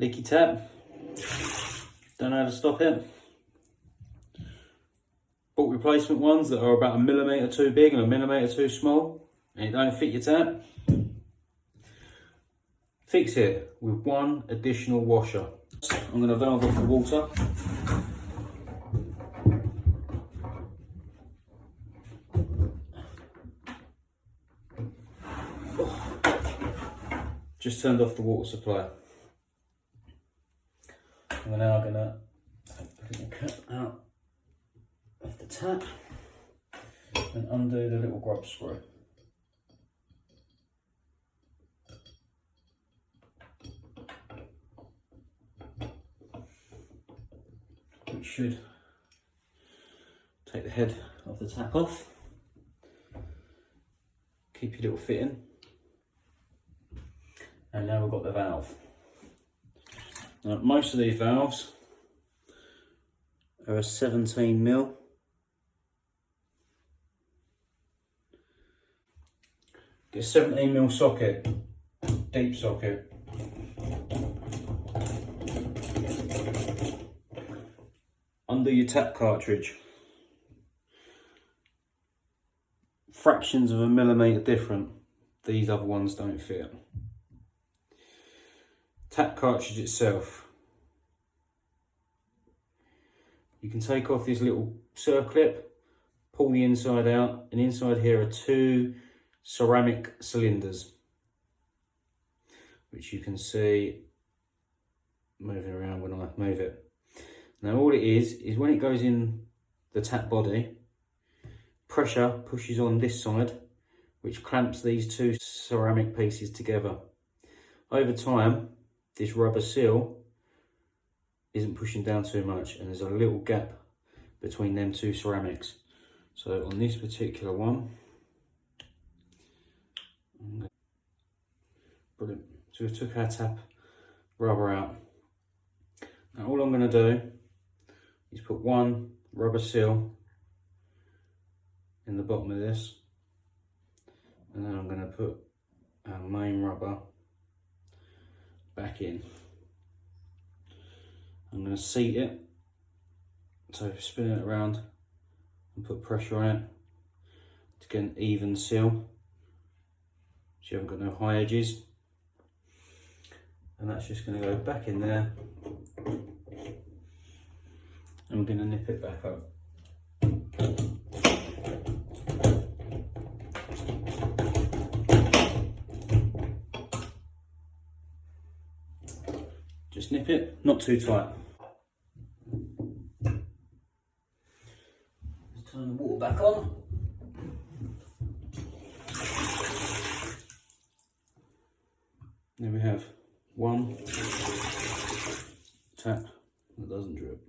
leaky tap. Don't know how to stop it. Bought replacement ones that are about 1 millimetre too big and 1 millimetre too small, and it don't fit your tap. Fix it with one additional washer. I'm going to valve off the water. Just turned off the water supply. I'm now going to take the cap out of the tap and undo the little grub screw. Which should take the head of the tap off. Keep your little fitting. And now we've got the valve. Now, most of these valves are a 17mm. Get a 17mm socket, deep socket. Under your tap cartridge. Fractions of a millimetre different. These other ones don't fit. Tap cartridge itself. You can take off this little circlip, pull the inside out, and inside here are 2 ceramic cylinders, which you can see moving around when I move it. Now all it is when it goes in the tap body, pressure pushes on this side, which clamps these 2 ceramic pieces together. Over time, this rubber seal isn't pushing down too much, and there's a little gap between them 2 ceramics. So on this particular one, brilliant. So we took our tap rubber out. Now all I'm going to do is put 1 rubber seal in the bottom of this, and then I'm going to put our main rubber back in. I'm going to seat it, so spin it around and put pressure on it to get an even seal, so you haven't got no high edges. And that's just going to go back in there, and we're going to nip it back up. Just nip it, not too tight. Let's turn the water back on. There we have 1 tap that doesn't drip.